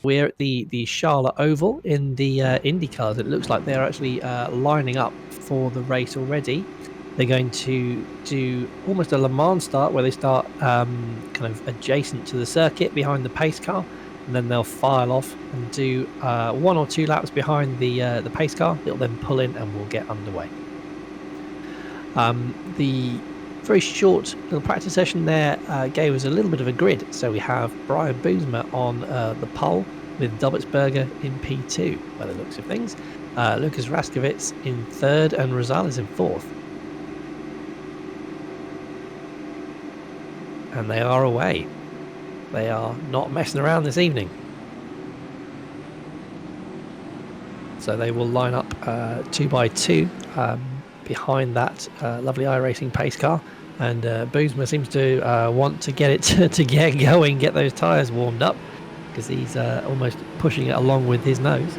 We're at the Charlotte Oval in the IndyCars. It looks like they're actually lining up for the race already. They're going to do almost a Le Mans start where they start kind of adjacent to the circuit behind the pace car, and then they'll file off and do 1 or 2 laps behind the pace car. It'll then pull in and we'll get underway. The very short little practice session there gave us a little bit of a grid. So we have Brian Boomsma on the pole with Dobbitsberger in P2 by the looks of things. Lucas Raskovitz in 3rd and Rosales in 4th. And they are away. They are not messing around this evening. So they will line up 2 by 2 behind that lovely iRacing pace car. And Boomsma seems to want to get it to get going, get those tyres warmed up, because he's almost pushing it along with his nose.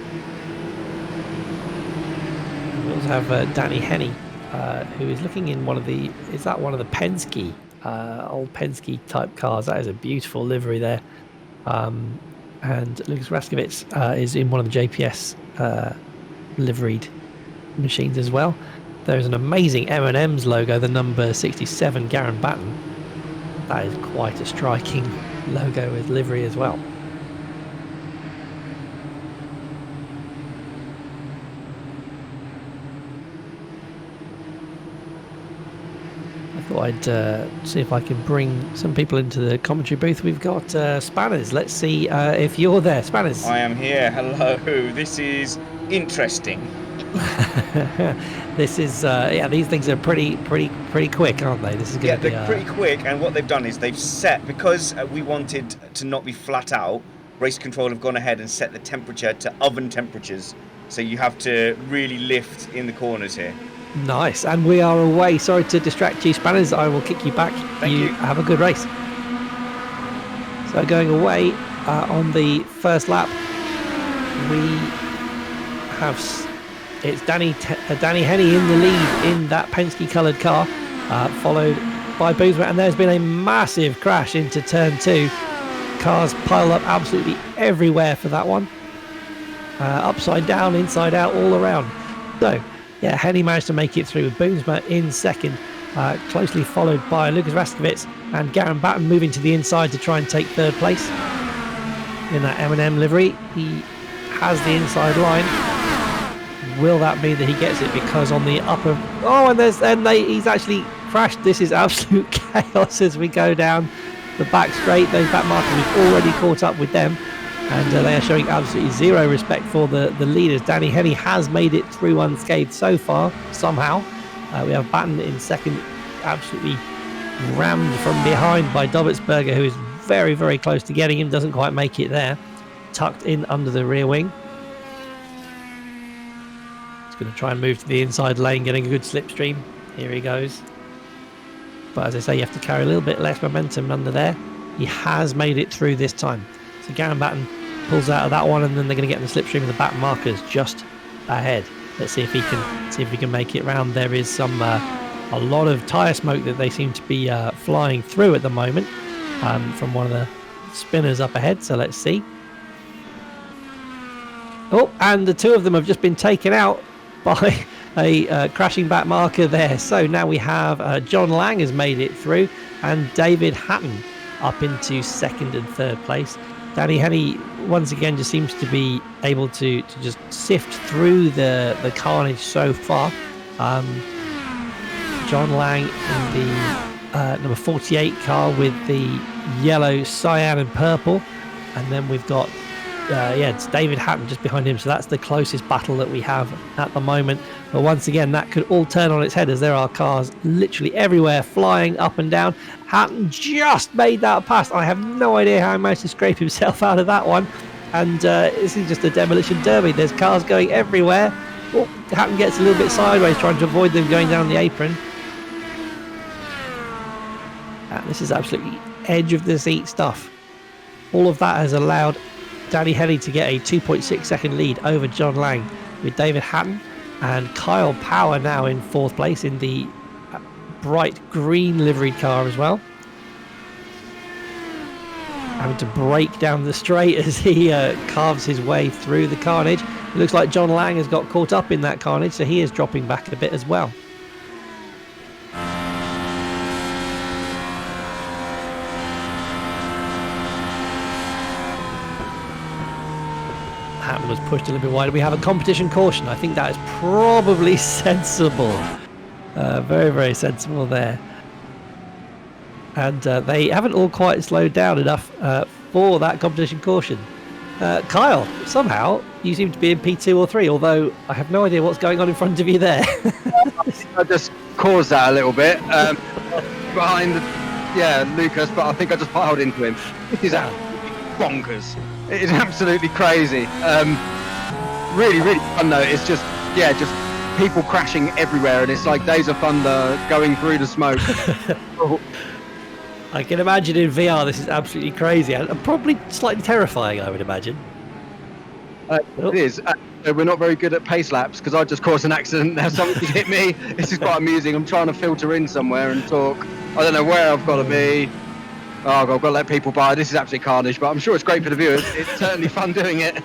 And we also have Danny Henney, who is looking in one of the, is that one of the Penske, old Penske type cars? That is a beautiful livery there. And Lucas Raskovitz is in one of the JPS liveried machines as well. There's an amazing M&M's logo, the number 67 Garen Batten. That is quite a striking logo with livery as well. I thought I'd see if I can bring some people into the commentary booth. We've got Spanners. Let's see if you're there. Spanners. I am here. Hello. This is interesting. This is yeah, these things are pretty quick, aren't they? This is going to be they're pretty quick, and what they've done is they've set, because we wanted to not be flat out, race control have gone ahead and set the temperature to oven temperatures, so you have to really lift in the corners here. Nice. And we are away. Sorry to distract you, Spanners. I will kick you back. Thank you. Have a good race. So going away on the first lap, we have it's Danny Henney in the lead in that Penske coloured car, followed by Boomsma, and there's been a massive crash into turn 2. Cars pile up absolutely everywhere for that one, upside down, inside out, all around. So yeah, Henney managed to make it through with Boomsma in second, closely followed by Lucas Raskovitz and Garen Batten moving to the inside to try and take 3rd place in that M&M livery. He has the inside line. Will that mean that he gets it? Because on the upper, he's actually crashed. This is absolute chaos as we go down the back straight. Those back markers, we've already caught up with them, and they are showing absolutely zero respect for the leaders. Danny Henney has made it through unscathed so far, somehow. We have Batten in second, absolutely rammed from behind by Dobbitsberger, who is very, very close to getting him, doesn't quite make it there. Tucked in under the rear wing. He's going to try and move to the inside lane, getting a good slipstream. Here he goes. But as I say, you have to carry a little bit less momentum under there. He has made it through this time. So Garen Batten pulls out of that one, and then they're going to get in the slipstream of the back markers just ahead. Let's see if he can make it round. There is some a lot of tyre smoke that they seem to be flying through at the moment from one of the spinners up ahead. So let's see. Oh, and the 2 of them have just been taken out by a crashing back marker there. So now we have John Lang has made it through, and David Hatton up into 2nd and 3rd place. Danny Henney once again just seems to be able to just sift through the carnage so far. John Lang in the number 48 car with the yellow, cyan and purple, and then we've got it's David Hatton just behind him. So that's the closest battle that we have at the moment. But once again, that could all turn on its head, as there are cars literally everywhere flying up and down. Hatton just made that pass. I have no idea how he managed to scrape himself out of that one. And this is just a demolition derby. There's cars going everywhere. Oh, Hatton gets a little bit sideways, trying to avoid them going down the apron. And this is absolutely edge of the seat stuff. All of that has allowed Danny Henney to get a 2.6 second lead over John Lang, with David Hatton and Kyle Power now in 4th place in the bright green liveried car as well. having to break down the straight as he carves his way through the carnage. It looks like John Lang has got caught up in that carnage, so he is dropping back a bit as well. Hatton was pushed a little bit wider. We have a competition caution. I think that is probably sensible. Very, very sensible there. And they haven't all quite slowed down enough for that competition caution. Kyle, somehow you seem to be in P2 or 3, although I have no idea what's going on in front of you there. I just caused that a little bit behind Lucas, but I think I just piled into him. It is bonkers. It is absolutely crazy. Really, really fun though. It's just people crashing everywhere, and it's like Days of Thunder going through the smoke. I can imagine in VR this is absolutely crazy and probably slightly terrifying, I would imagine. It is. We're not very good at pace laps because I just caused an accident. Now something hit me. This is quite amusing. I'm trying to filter in somewhere and talk. I don't know where I've got to be. Oh, I've got to let people by. This is absolutely carnage, but I'm sure it's great for the viewers. It's certainly fun doing it.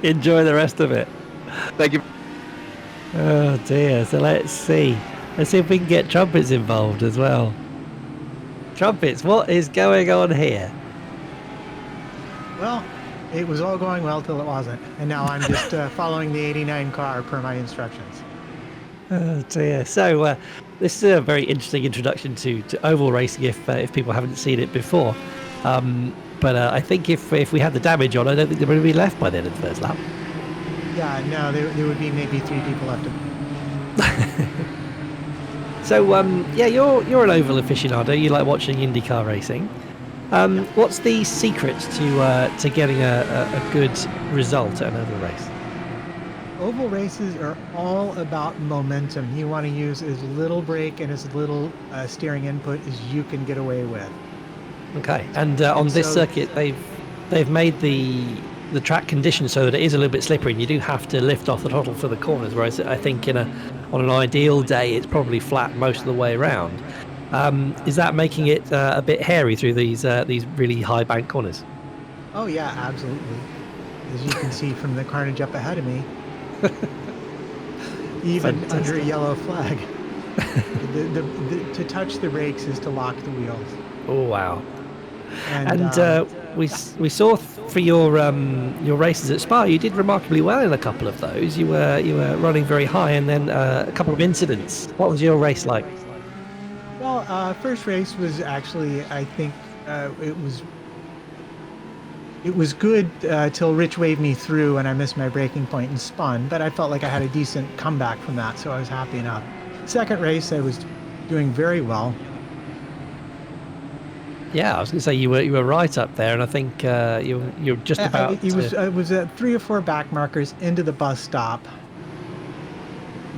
Enjoy the rest of it. Thank you. Oh dear. So let's see. Let's see if we can get Trumpets involved as well. Trumpets, what is going on here? Well, it was all going well till it wasn't, and now I'm just following the 89 car per my instructions. Oh dear. So this is a very interesting introduction to oval racing if people haven't seen it before. But I think if we had the damage on, I don't think they would be left by the end of the first lap. Yeah, no, there would be maybe 3 people left. So you're an oval aficionado. You like watching IndyCar racing. What's the secret to getting a good result at an oval race? Oval races are all about momentum. You want to use as little brake and as little steering input as you can get away with. Okay, and on this circuit, they've made the track conditions so that it is a little bit slippery, and you do have to lift off the throttle for the corners. Whereas I think on an ideal day, it's probably flat most of the way around. Is that making it a bit hairy through these really high bank corners? Oh yeah, absolutely. As you can see from the carnage up ahead of me, even Fantastic. under a yellow flag, to touch the brakes is to lock the wheels. Oh wow! And we saw for your races at Spa, you did remarkably well in a couple of those. You were running very high, and then a couple of incidents. What was your race like? Well, first race was actually, I think, it was good till Rich waved me through and I missed my braking point and spun. But I felt like I had a decent comeback from that, so I was happy enough. Second race, I was doing very well. Yeah, I was going to say you were right up there, and I think you're just about. I was at 3 or 4 back markers into the bus stop.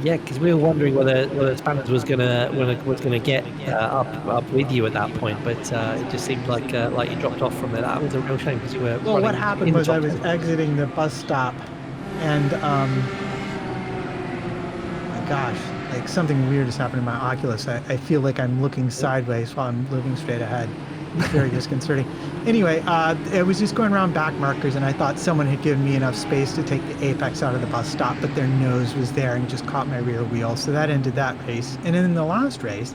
Yeah, because we were wondering whether Spanners was gonna get up with you at that point, but it just seemed like you dropped off from there. That was a real shame because you were. Well, what happened was I was exiting the bus stop, and my gosh, like something weird has happened in my Oculus. I feel like I'm looking sideways while I'm looking straight ahead. It's very disconcerting. Anyway, I was just going around back markers, and I thought someone had given me enough space to take the apex out of the bus stop, but their nose was there and just caught my rear wheel. So that ended that race. And then in the last race,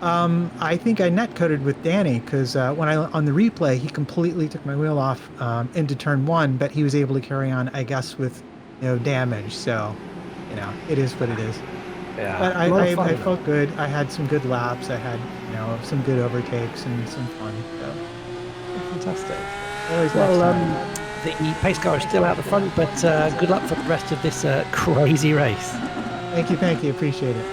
I think I net coded with Danny because when on the replay, he completely took my wheel off into turn 1, but he was able to carry on, I guess, with no damage. So, it is what it is. Yeah, but I felt good. I had some good laps. I had some good overtakes and some fun. So. Fantastic. Always the pace car is still out the front, but good luck for the rest of this crazy race. Thank you. Appreciate it.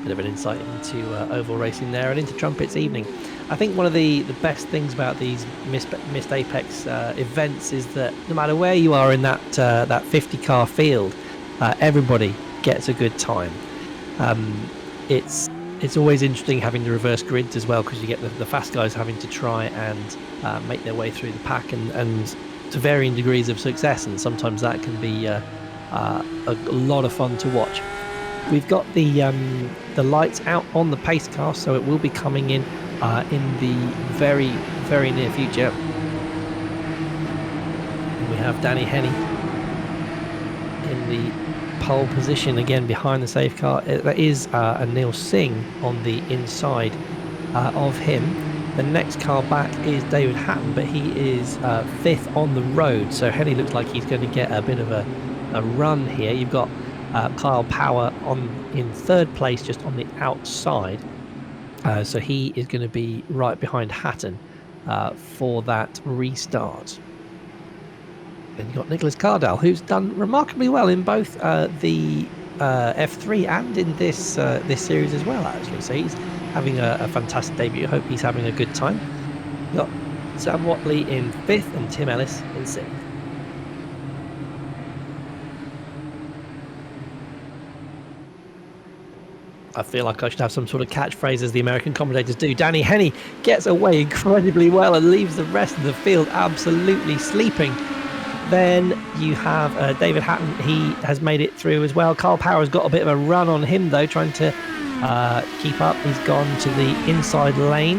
Bit of an insight into oval racing there and into Trumpets evening. I think one of the best things about these missed Apex events is that no matter where you are in that 50 car field, everybody gets a good time. It's always interesting having the reverse grids as well, because you get the fast guys having to try and make their way through the pack and to varying degrees of success, and sometimes that can be a lot of fun to watch. we've got the lights out on the pace car, so it will be coming in the very, very near future. And we have Danny Henny in the pole position again behind the safe car. That is a Neil Singh on the inside of him. The next car back is David Hatton, but he is 5th on the road, so Henny looks like he's going to get a bit of a run here. You've got Kyle Power in 3rd place, just on the outside, so he is going to be right behind Hatton for that restart. Then you've got Nicholas Cardell, who's done remarkably well in both the F3 and in this series as well, actually. So he's having a fantastic debut. I hope he's having a good time. You've got Sam Watley in 5th and Tim Ellis in 6th. I feel like I should have some sort of catchphrase as the American commentators do. Danny Henny gets away incredibly well and leaves the rest of the field absolutely sleeping. Then you have David Hatton. He has made it through as well. Carl Power has got a bit of a run on him, though, trying to keep up. He's gone to the inside lane.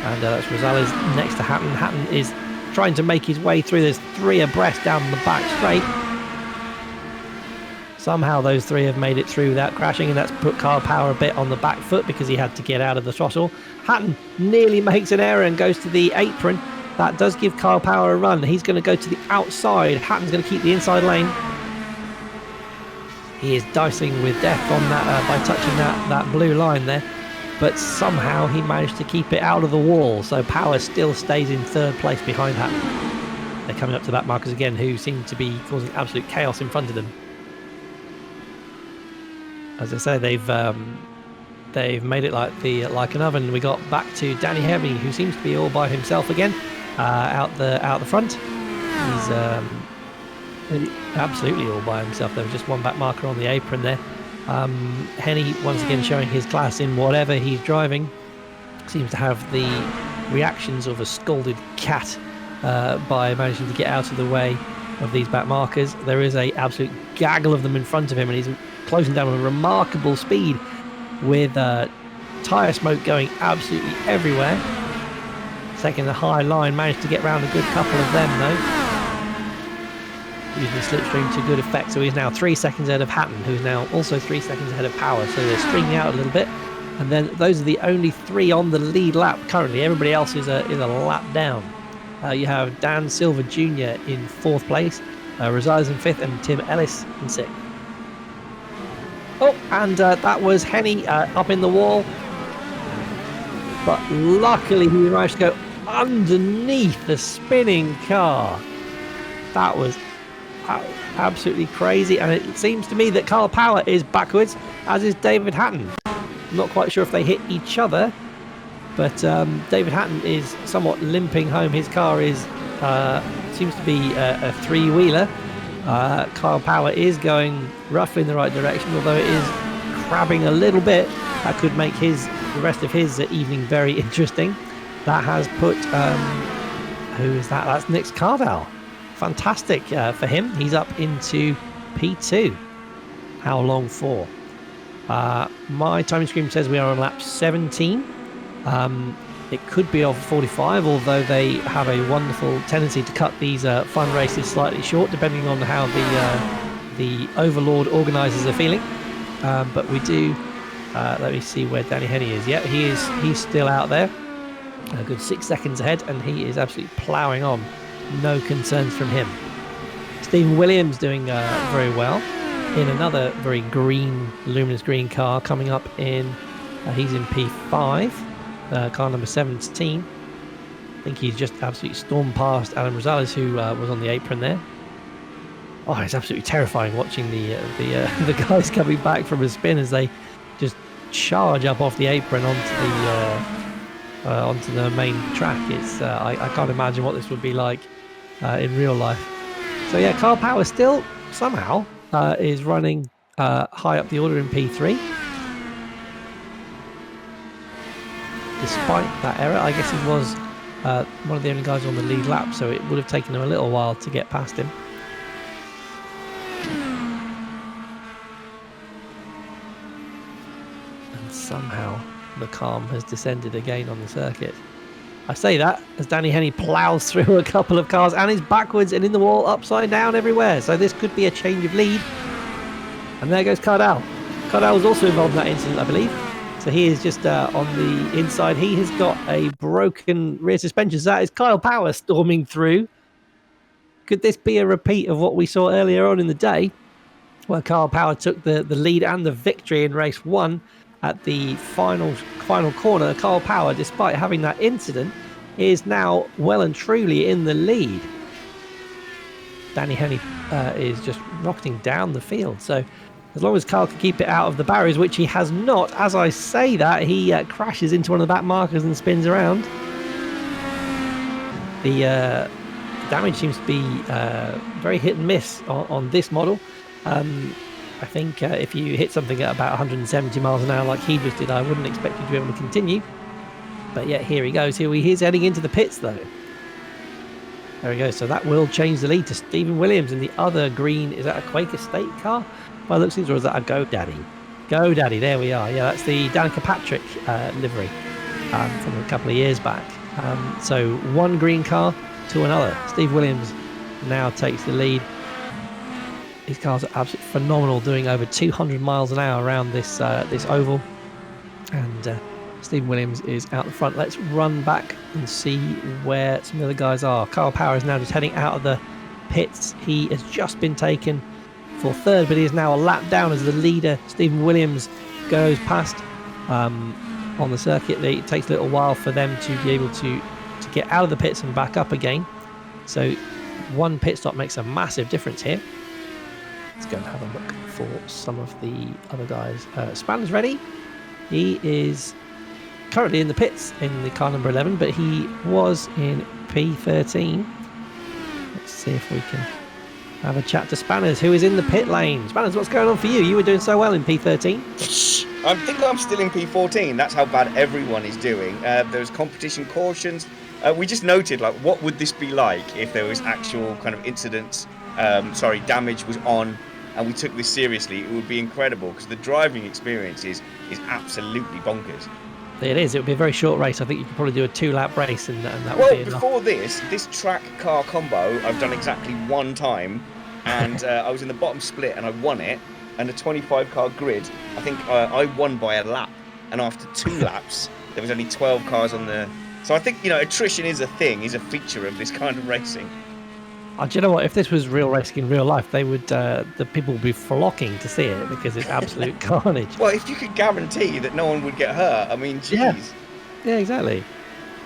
And that's Rosales next to Hatton. Hatton is trying to make his way through. There's 3 abreast down the back straight. Somehow those 3 have made it through without crashing, and that's put Carl Power a bit on the back foot because he had to get out of the throttle. Hatton nearly makes an error and goes to the apron. That does give Carl Power a run. He's going to go to the outside. Hatton's going to keep the inside lane. He is dicing with death on that by touching that blue line there, but somehow he managed to keep it out of the wall. So Power still stays in 3rd place behind Hatton. They're coming up to back markers again, who seem to be causing absolute chaos in front of them. As I say, they've made it like an oven. We got back to Danny Henny, who seems to be all by himself again, out the front. He's absolutely all by himself. There was just one back marker on the apron there. Henny once again showing his class in whatever he's driving. Seems to have the reactions of a scalded cat by managing to get out of the way of these back markers. There is a absolute gaggle of them in front of him, and he's closing down with remarkable speed with tyre smoke going absolutely everywhere. Second, the high line managed to get round a good couple of them though, using the slipstream to good effect. So he's now 3 seconds ahead of Hatton, who's now also 3 seconds ahead of Power. So they're streaming out a little bit, and then those are the only 3 on the lead lap currently. Everybody else is a lap down. You have Dan Silver Jr. in 4th place, Rosales in 5th, and Tim Ellis in 6th. Oh, and that was Henny up in the wall, but luckily he managed to go underneath the spinning car. That was absolutely crazy, and it seems to me that Carl Power is backwards, as is David Hatton. I'm not quite sure if they hit each other, but David Hatton is somewhat limping home. His car is seems to be a 3-wheeler. Kyle Power is going roughly in the right direction, although it is crabbing a little bit. That could make the rest of his evening very interesting. That has put who is that? That's Nick Cardell. Fantastic for him. He's up into P2. How long for? My timing screen says we are on lap 17. It could be over 45, although they have a wonderful tendency to cut these fun races slightly short, depending on how the Overlord organisers are feeling. But we do. Let me see where Danny Henny is. Yeah, he's still out there. A good 6 seconds ahead, and he is absolutely ploughing on. No concerns from him. Stephen Williams doing very well in another very green, luminous green car coming up in. He's in P5. Car number 17. I think he's just absolutely stormed past Adam Rosales, who was on the apron there. Oh, it's absolutely terrifying watching the guys coming back from a spin as they just charge up off the apron onto the main track. It's I can't imagine what this would be like in real life. So yeah, Carl Power still somehow is running high up the order in P3. Despite that error, I guess he was one of the only guys on the lead lap, so it would have taken him a little while to get past him. somehow the calm has descended again on the circuit. I say that as Danny Henny plows through a couple of cars and is backwards and in the wall, upside down everywhere. So this could be a change of lead. And there goes Cardell. Cardell was also involved in that incident, I believe. So he is just on the inside. He has got a broken rear suspension. So that is Kyle Power storming through. Could this be a repeat of what we saw earlier on in the day, where Kyle Power took the lead and the victory in race 1 at the final corner? Kyle Power, despite having that incident, is now well and truly in the lead. Danny Henny is just rocketing down the field. So as long as Kyle can keep it out of the barriers, which he has not, as I say that, he crashes into one of the back markers and spins around. The damage seems to be very hit and miss on this model. I think if you hit something at about 170 miles an hour like he just did, I wouldn't expect you to be able to continue. But yeah, here he goes. He's heading into the pits though. There we go. So that will change the lead to Stephen Williams in the other green. Is that a Quaker State car by the looks of things, or is that a GoDaddy? GoDaddy, there we are. Yeah, that's the Danica Patrick livery from a couple of years back. So one green car to another. Steve Williams now takes the lead. These cars are absolutely phenomenal, doing over 200 miles an hour around this oval. And Stephen Williams is out the front. Let's run back and see where some of the other guys are. Kyle Power is now just heading out of the pits. He has just been taken for third, but he is now a lap down as the leader. Stephen Williams goes past on the circuit. It takes a little while for them to be able to get out of the pits and back up again. So one pit stop makes a massive difference here. Let's go and have a look for some of the other guys. Spanner's ready. He is currently in the pits in the car number 11, but he was in P13. Let's see if we can have a chat to Spanners, who is in the pit lane. Spanners, what's going on for you? You were doing so well in P13. I think I'm still in P14. That's how bad everyone is doing. There's competition cautions. We just noted, like, what would this be like if there was actual kind of incidents, damage was on, and we took this seriously? It would be incredible, because the driving experience is absolutely bonkers. It is. It would be a very short race. I think you could probably do a 2-lap race, and that well, would be enough. Before this track car combo, I've done exactly one time, and I was in the bottom split, and I won it. And a 25 car grid, I think I won by a lap, and after 2 laps, there was only 12 cars on the. So I think, attrition is a feature of this kind of racing. Do you know what? If this was real racing in real life, they would. The people would be flocking to see it because it's absolute carnage. Well, if you could guarantee that no one would get hurt, I mean, geez. Yeah, exactly.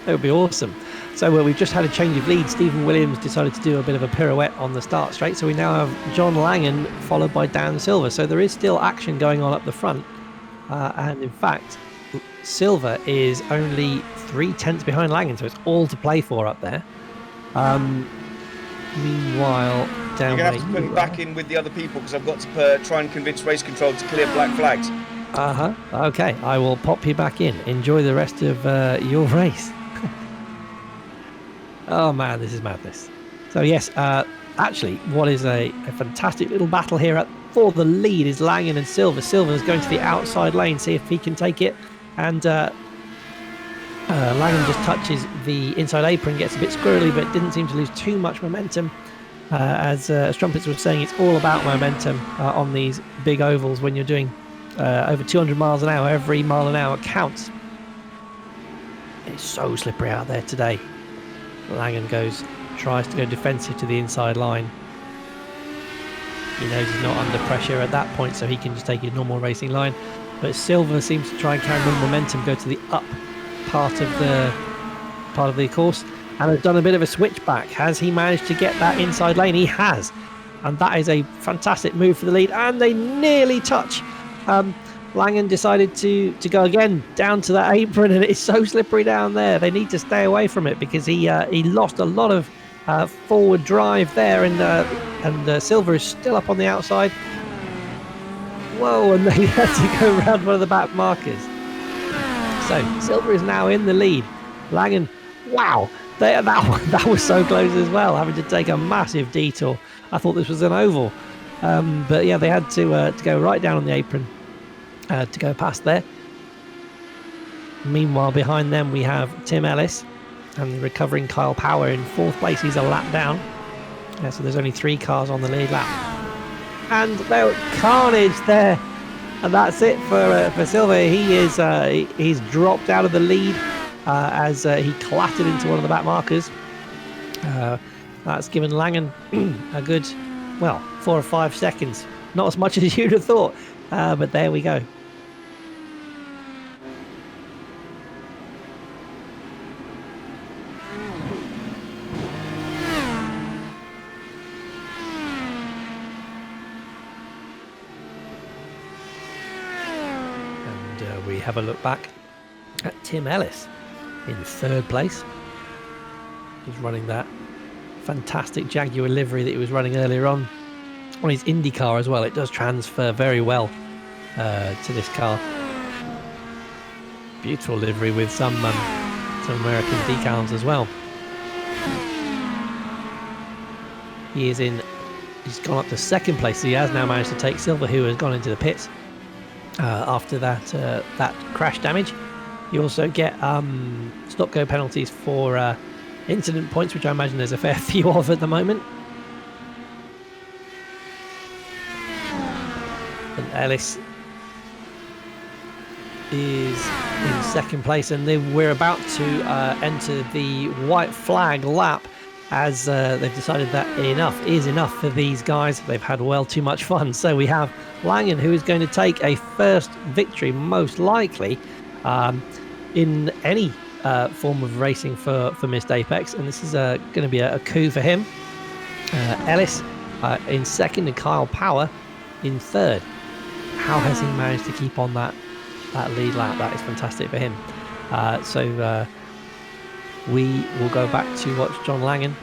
That would be awesome. So we've just had a change of lead. Stephen Williams decided to do a bit of a pirouette on the start straight. So we now have John Langan followed by Dan Silver. So there is still action going on up the front. And in fact, Silver is only 3/10 behind Langan. So it's all to play for up there. Meanwhile, down you're going to have to put me back in with the other people, because I've got to try and convince race control to clear black flags. Okay, I will pop you back in. Enjoy the rest of your race. Oh man, this is madness. So yes, actually, what is a fantastic little battle here for the lead is Langan and Silver. Silver's going to the outside lane, see if he can take it. And Langan just touches the inside apron, gets a bit squirrely, but didn't seem to lose too much momentum. As Strumpets was saying, it's all about momentum on these big ovals when you're doing over 200 miles an hour. Every mile an hour counts. It's so slippery out there today. Langan tries to go defensive to the inside line. He knows he's not under pressure at that point, so he can just take his normal racing line. But Silver seems to try and carry more momentum, go to the up part of the course, and has done a bit of a switchback. Has he managed to get that inside lane? He has, and that is a fantastic move for the lead. And they nearly touch. Langan decided to go again down to that apron, and it's so slippery down there. They need to stay away from it because he lost a lot of forward drive there, and Silver is still up on the outside. Whoa, and they had to go around one of the back markers. So Silver is now in the lead. Langan, wow, that was so close as well, having to take a massive detour. I thought this was an oval, but yeah, they had to go right down on the apron to go past there. Meanwhile, behind them we have Tim Ellis and the recovering Kyle Power in 4th place. He's a lap down. So there's only 3 cars on the lead lap. And there, carnage there. And that's it for Silva. He is he's dropped out of the lead as he clattered into one of the back markers. That's given Langen a good, well, 4 or 5 seconds. Not as much as you'd have thought, but there we go. We have a look back at Tim Ellis in 3rd place. He's running that fantastic Jaguar livery that he was running earlier on his Indy car as well. It does transfer very well to this car. Beautiful livery with some American decals as well. He's gone up to 2nd place. So he has now managed to take Silva, who has gone into the pits after that crash damage. You also get stop-go penalties for incident points, which I imagine there's a fair few of at the moment. And Ellis is in 2nd place, and we're about to enter the white flag lap, as they've decided that enough is enough for these guys. They've had well too much fun. So we have Langen, who is going to take a first victory, most likely, in any form of racing for Missed Apex. And this is going to be a coup for him. Ellis in 2nd and Kyle Power in 3rd. How has he managed to keep on that lead lap? That is fantastic for him. So we will go back to watch John Langen.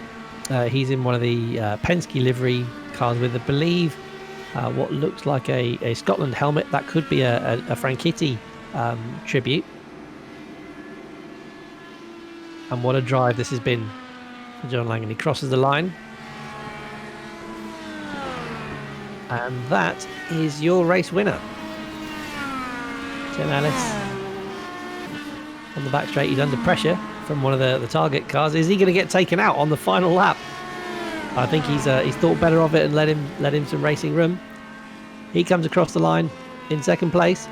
He's in one of the Penske livery cars with, I believe, what looks like a Scotland helmet. That could be a Franchitti tribute. And what a drive this has been for John Langen. He crosses the line. And that is your race winner. Tim Ellis on the back straight. He's under pressure from one of the target cars. Is he going to get taken out on the final lap? I think he's thought better of it and let him some racing room. He comes across the line in 2nd place.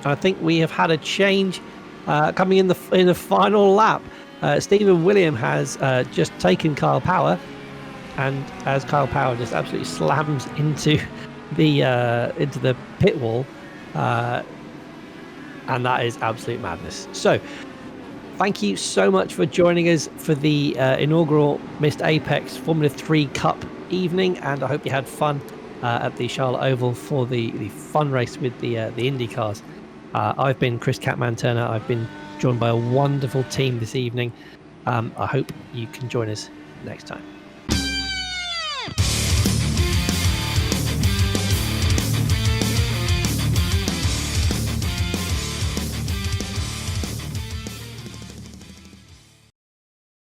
I think we have had a change coming in the final lap. Stephen William has just taken Kyle Power, and as Kyle Power just absolutely slams into the pit wall, and that is absolute madness. So thank you so much for joining us for the inaugural Missed Apex Formula 3 Cup evening, and I hope you had fun at the Charlotte Oval for the fun race with the Indy cars. I've been Chris Catman Turner. I've been joined by a wonderful team this evening. I hope you can join us next time.